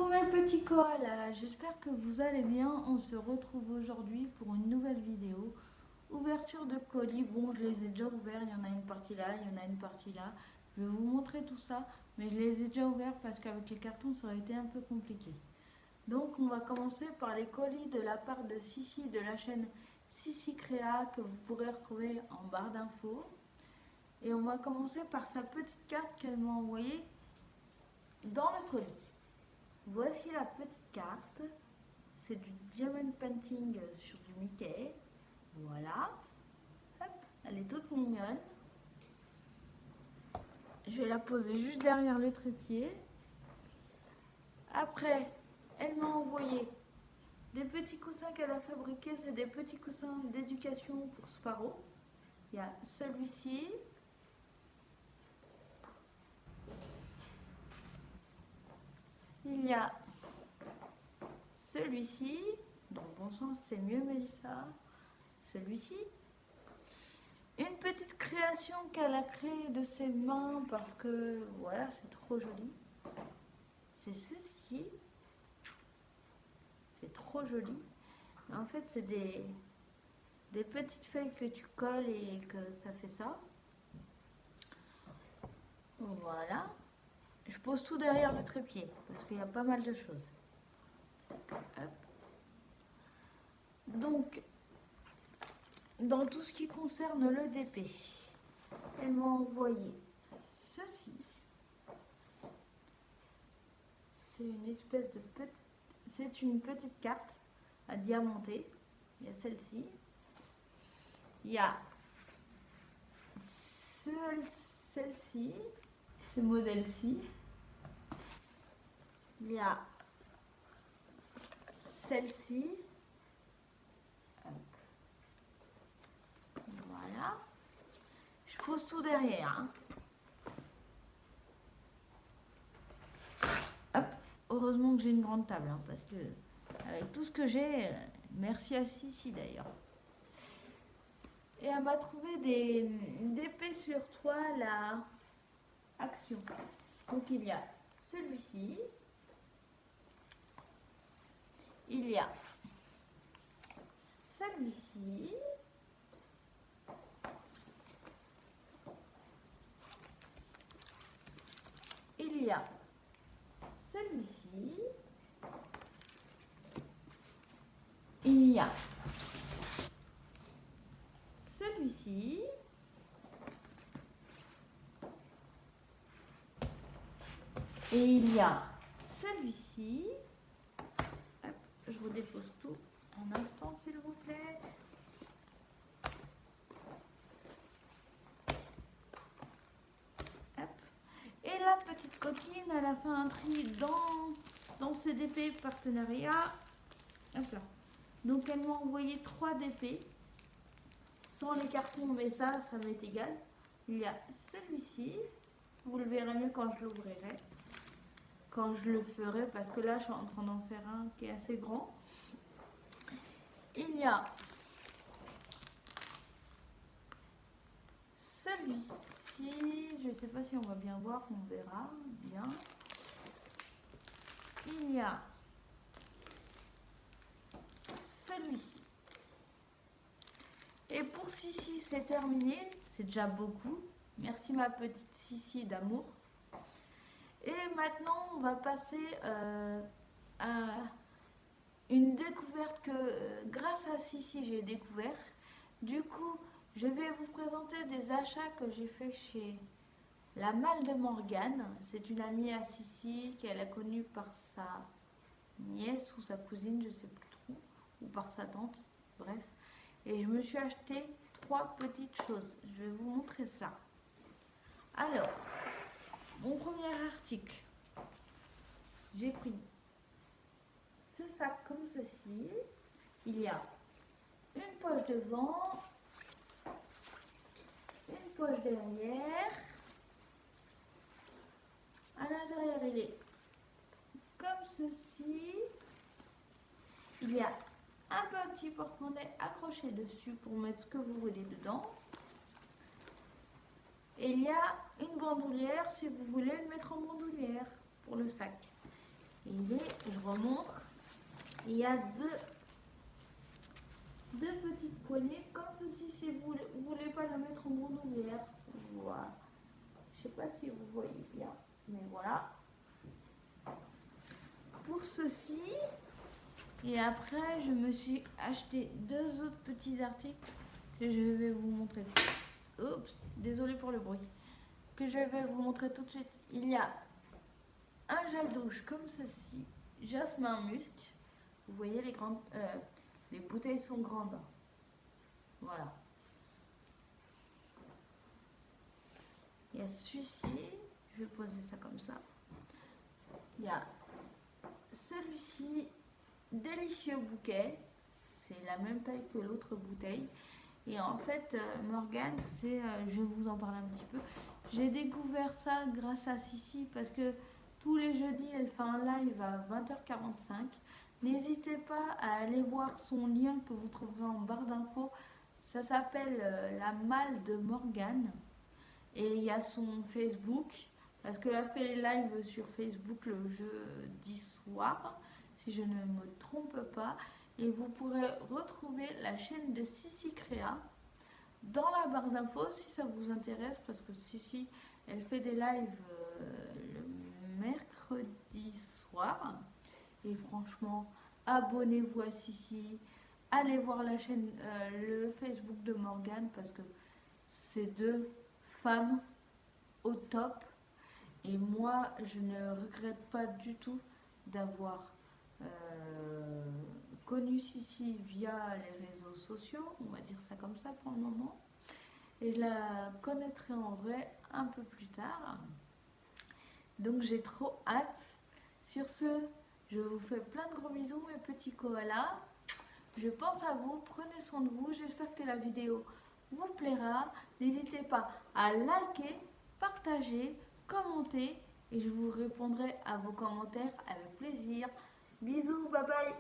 Coucou mes petits koalas, j'espère que vous allez bien. On se retrouve aujourd'hui pour une nouvelle vidéo. Ouverture de colis, bon je les ai déjà ouverts, il y en a une partie là, il y en a une partie là. Je vais vous montrer tout ça, mais je les ai déjà ouverts parce qu'avec les cartons ça aurait été un peu compliqué. Donc on va commencer par les colis de la part de Sissi de la chaîne Sissi Créa que vous pourrez retrouver en barre d'infos. Et on va commencer par sa petite carte qu'elle m'a envoyée dans le colis. Voici la petite carte. C'est du diamond painting sur du Mickey. Voilà. Hop, elle est toute mignonne. Je vais la poser juste derrière le trépied. Après, elle m'a envoyé des petits coussins qu'elle a fabriqués. C'est des petits coussins d'éducation pour Sparrow. Il y a celui-ci. Il y a celui-ci. Dans le bon sens, c'est mieux, Mélissa. Celui-ci. Une petite création qu'elle a créée de ses mains parce que voilà, c'est trop joli. C'est ceci. C'est trop joli. En fait, c'est des petites feuilles que tu colles et que ça fait ça. Voilà. Je pose tout derrière le trépied parce qu'il y a pas mal de choses. Hop. Donc, dans tout ce qui concerne le DP, elle m'a envoyé ceci. C'est une espèce de petite... C'est une petite carte à diamanter. Il y a celle-ci. Il y a celle-ci. Ce modèle-ci. Il y a celle-ci. Voilà. Je pose tout derrière. Hein. Hop. Heureusement que j'ai une grande table, hein, parce que avec tout ce que j'ai, merci à Sissi d'ailleurs. Et elle m'a trouvé des épées sur toile à action. Donc il y a celui-ci. Il y a celui-ci. Il y a celui-ci. Il y a celui-ci. Et il y a celui-ci. Je vous dépose tout un instant s'il vous plaît. Hop. Et la petite coquine, elle a fait un tri dans ses DP partenariat. Hop là. Donc elle m'a envoyé 3 DP. Sans les cartons, mais ça m'est égal. Il y a celui-ci. Vous le verrez mieux quand je l'ouvrirai. Quand je le ferai, parce que là, je suis en train d'en faire un qui est assez grand. Il y a celui-ci. Je ne sais pas si on va bien voir, on verra bien. Il y a celui-ci. Et pour Sissi, c'est terminé. C'est déjà beaucoup. Merci ma petite Sissi d'amour. Et maintenant, on va passer à une découverte que grâce à Sissi, j'ai découvert. Du coup, je vais vous présenter des achats que j'ai fait chez la Malle de Morgane. C'est une amie à Sissi qu'elle a connue par sa nièce ou sa cousine, je ne sais plus trop, ou par sa tante, bref. Et je me suis acheté 3 petites choses. Je vais vous montrer ça. Alors, mon premier article, j'ai pris ce sac comme ceci. Il y a une poche devant, une poche derrière. À l'intérieur, il est comme ceci. Il y a un petit porte-monnaie accroché dessus pour mettre ce que vous voulez dedans. Et il y a une bandoulière si vous voulez le mettre en bandoulière pour le sac. Et je remontre. Il y a deux petites poignées comme ceci si vous ne voulez pas le mettre en bandoulière. Voilà. Je ne sais pas si vous voyez bien, mais voilà. Pour ceci, et après je me suis acheté deux autres petits articles que je vais vous montrer. Oups, désolé pour le bruit. Que je vais vous montrer tout de suite. Il y a un gel douche comme ceci, jasmin musc. Vous voyez les grandes, les bouteilles sont grandes. Voilà. Il y a celui-ci, je vais poser ça comme ça. Il y a celui-ci, délicieux bouquet. C'est la même taille que l'autre bouteille. Et en fait, Morgane, je vais vous en parler un petit peu. J'ai découvert ça grâce à Sissi parce que tous les jeudis, elle fait un live à 20h45. N'hésitez pas à aller voir son lien que vous trouverez en barre d'infos. Ça s'appelle La Malle de Morgane. Et il y a son Facebook, parce qu'elle a fait les lives sur Facebook le jeudi soir, si je ne me trompe pas. Et vous pourrez retrouver la chaîne de Sissi Créa dans la barre d'infos si ça vous intéresse, parce que Sissi, elle fait des lives le mercredi soir. Et franchement, abonnez-vous à Sissi, allez voir la chaîne, le Facebook de Morgane, parce que c'est deux femmes au top. Et moi, je ne regrette pas du tout d'avoir connu Sissi via les réseaux sociaux, on va dire ça comme ça pour le moment. Et je la connaîtrai en vrai un peu plus tard. Donc j'ai trop hâte. Sur ce, je vous fais plein de gros bisous mes petits koalas. Je pense à vous, prenez soin de vous. J'espère que la vidéo vous plaira. N'hésitez pas à liker, partager, commenter. Et je vous répondrai à vos commentaires avec plaisir. Bisous, bye bye.